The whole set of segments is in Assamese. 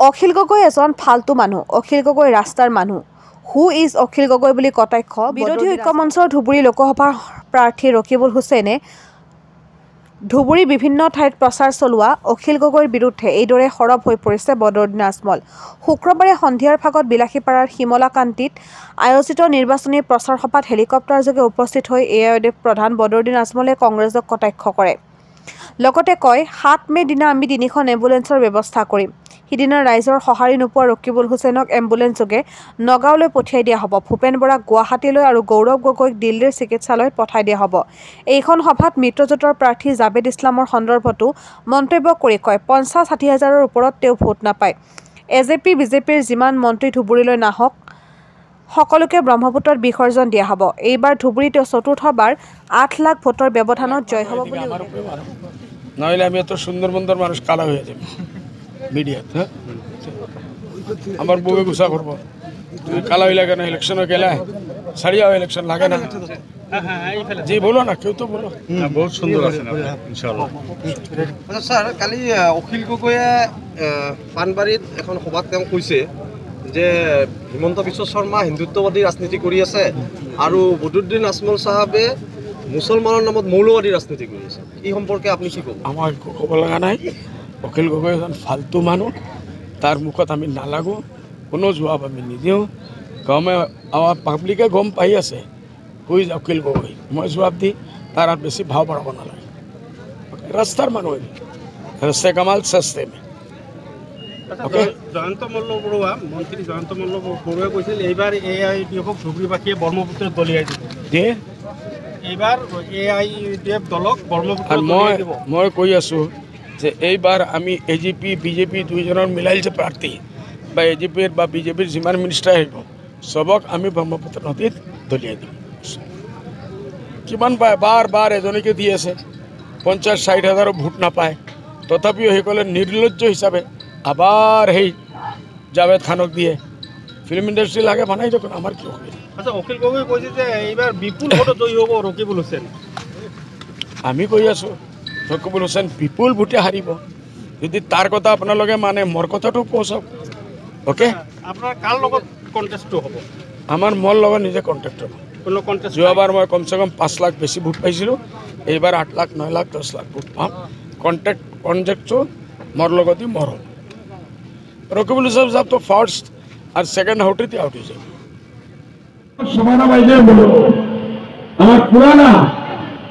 অখিল গগৈ এজন ফাল্টু মানুহ, অখিল গগৈ ৰাস্তাৰ মানুহ। হু ইজ অখিল গগৈ বুলি কটাক্ষ বিৰোধী ঐক্য মঞ্চৰ ধুবুৰী লোকসভাৰ প্ৰাৰ্থী ৰকিবুল হুছেইনে ধুবুৰী বিভিন্ন ঠাইত প্ৰচাৰ চলোৱা অখিল গগৈৰ বিৰুদ্ধে এইদৰে সৰব হৈ পৰিছে বদৰুদ্দিন আজমল। শুক্ৰবাৰে সন্ধিয়াৰ ভাগত বিলাসীপাৰাৰ শিমলাকান্তিত আয়োজিত নিৰ্বাচনী প্ৰচাৰ সভাত হেলিকপ্টাৰযোগে উপস্থিত হৈ এআইইউডিএফ প্ৰধান বদৰুদ্দিন আজমলে কংগ্ৰেছক কটাক্ষ কৰে। লগতে কয়, ৭ মে' দিনা আমি ৩খন এম্বুলেন্সৰ ব্যৱস্থা কৰিম। সিদিনা ৰাইজৰ সঁহাৰি নোপোৱা ৰকিবুল হুছেইনক এম্বুলেন্সযোগে নগাঁৱলৈ পঠিয়াই দিয়া হ'ব। ভূপেন বৰাক গুৱাহাটীলৈ আৰু গৌৰৱ গগৈক দিল্লীৰ চিকিৎসালয়ত পঠাই দিয়া হ'ব। এইখন সভাত মিত্ৰজোঁটৰ প্ৰাৰ্থী জাভেদ ইছলামৰ সন্দৰ্ভতো মন্তব্য কৰি কয়, ৫০-৬০ হাজাৰৰ ওপৰত তেওঁ ভোট নাপায়। এজেপি বিজেপিৰ যিমান মন্ত্ৰী ধুবুৰীলৈ নাহক সকলোকে ব্ৰহ্মপুত্ৰত বিসৰ্জন দিয়া হ'ব। এইবাৰ ধুবুৰী তেওঁ চতুৰ্থবাৰ ৮ লাখ ভোটৰ ব্যৱধানত জয় হ'ব বুলি নইলে আমি এত সুন্দর সুন্দর মানুষ কালা হয়ে যাবে মিডিয়াত। হ্যাঁ আমার বউকে গুছা করবো, তুই কালা হইলে কেন ইলেকশনে গেলে সারিয়া ইলেকশন লাগে না। জি বলো না, কেউ তো বলো। বহুত সুন্দর আছে ইনশাআল্লাহ। আচ্ছা স্যার, কালি অখিল গগৈয়ে পানবাৰীত এখন সভাত তেওঁ কৈছে যে হিমন্ত বিশ্ব শৰ্মা হিন্দুত্ববাদী ৰাজনীতি কৰি আছে আৰু বদৰুদ্দিন আজমল সাহেবে মুছলমানৰ নামত মৌলবাদী ৰাজনীতি কৰি আছে। এই সম্পৰ্কে আপুনি কি ক'ব? আমাৰ ক'ব লগা নাই। অখিল গগৈ এজন ফাল্টু মানুহ, তাৰ মুখত আমি নালাগো, কোনো জবাব আমি নিদিওঁ। আমাৰ পাব্লিকে গম পাই আছে হুই অখিল গগৈ। মই জবাব দি তাৰ আৰু বেছি ভাও বঢ়াব নালাগে। ৰাস্তাৰ মানুহ ৰাস্তাই কামাল সস্তে মে। জয়ন্ত মল্ল বৰুৱা, মন্ত্ৰী জয়ন্ত মল্ল বৰুৱাই কৈছিল এইবাৰ এআইইউডিএফক ধুবুৰীবাসীয়ে ব্ৰহ্মপুত্ৰত দলিয়াই দিয়ে। এইবাৰ এআইইউডিএফ দলক ব্ৰহ্মপুত্ৰত দলিয়াই দিব। মই কৈ আছোঁ যে এইবাৰ আমি এজিপি বিজেপি দুইজনৰ মিলাই যে প্ৰাৰ্থী বা এজিপিৰ বা বিজেপিৰ যিমান মিনিষ্টাৰ আহিব চবক আমি ব্ৰহ্মপুত্ৰ নদীত দলিয়াই দিম। কিমান পায়? বাৰ বাৰ এজনীকে দি আছে, ৫০-৬০ হাজাৰো ভোট নাপায়। তথাপিও সেইসকলে নিৰ্লজ্জ হিচাপে আবার সেই জাভেদ খানক দিয়ে ফিল্ম ইন্ডাস্ট্রি লাগে বানাই দেখুন, আমার কি হবে। আচ্ছা, অখিল গগৈ কৈছে যে এইবাৰ বিপুল ভোটত জয়ী হ'ব ৰকিবুল হুছেইন। আমি কৈ আছোঁ ৰকিবুল হুছেইন বিপুল ভোটে হাৰিব। যদি তাৰ কথা আপোনালোকে মানে মোৰ কথাটো পहुঁচাওক। অ'কে, আপোনাৰ কাৰ লগত কণ্টেষ্টটো হ'ব? আমাৰ মোৰ লগত নিজে কণ্টেক্ট হ'ব। কোনো কণ্টেষ্ট? যোৱাবাৰ মই কমচে কম ৫ লাখ বেছি ভোট পাইছিলোঁ, এইবাৰ ৮ লাখ ৯ লাখ ১০ লাখ ভোট পাম। কণ্টেক্টটো মোৰ লগতে মোৰ হ'ব। রকিবুল হুসেন সাহেব তো ফার্স্ট আর সেকেন্ড হাউটিতে আউট হয়েছে। সমানা বাইরে বলো, আমার পুরানা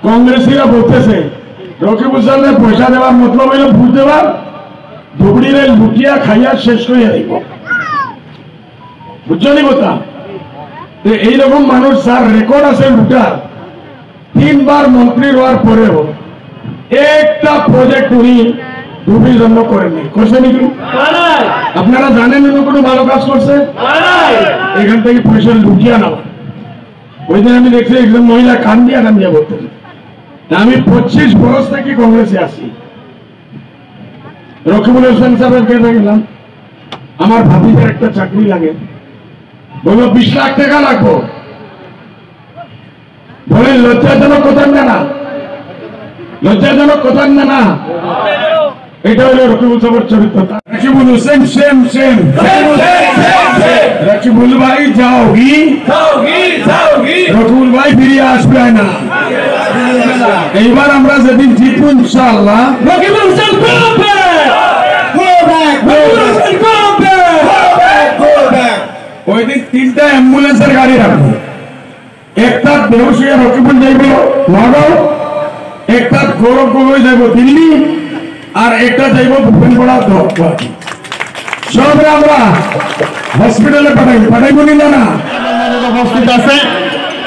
কংগ্রেসীরা বলতেছে রকিবুল সাহেব পয়সা দেওয়ার মতলব হইল ভোট দেওয়ার, ধুবড়িরে লুটিয়া খাইয়া শেষ করে দিব। বুঝলি কথা? এইরকম মানুষ যার রেকর্ড আছে লুটার, 3 বার মন্ত্রী হওয়ার পরেও একটা প্রজেক্ট উনি ধুবড়ির জন্য করেননি। করছে নাকি? আপনারা জানেন উনি কোনো ভালো কাজ করছে? এখান থেকে পয়সা লুটিয়া নেওয়া। ওই দিন আমি দেখছি একজন মহিলা কান্দিয়া বলতেন, আমি 25 বছর থেকে কংগ্রেসে আছি। রকিবুল হোসেন সাহেবের কাছে গেলাম, আমার ভাতিজার একটা চাকরি লাগে, বললো 20 লাখ টাকা লাগবো। বলে লজ্জাজনক কথা না, লজ্জাজনক কথা না। এটা হলো রকিবুল সাহেবের চরিত্র। Rakibul Hossain same same. রকিবুল ভাই যাওগি, রকিবুল ভাই ফিরিয়ে আসবে না। এইবার আমরা যেদিন জিতবো ইনশাআল্লাহ, রকিবুল হোসেন ওই দিন 3টা অ্যাম্বুলেন্সের গাড়ি রাখবো। একটা দেহসিয়া রকিবুল যাইব নগাঁও, একটা গৌরব গগৈ যাইব দিল্লি, আর একটা যাইব ভূপেন বড়া গুয়াহাটি। সব আমরা হসপিটালে পাঠাইব নিলে না। উপস্থিত আছে,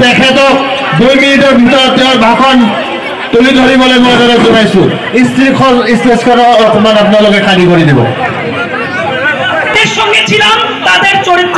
তেখেতক 2 মিনিটৰ ভিতৰত তেওঁৰ ভাষণ তুলি ধৰিবলৈ মই অনুৰোধ জনাইছো। ষ্টেজখন অকণমান আপোনালোকে খালী কৰি দিব। সঙ্গে ছিলাম, তাদেৰ চৰিত্ৰ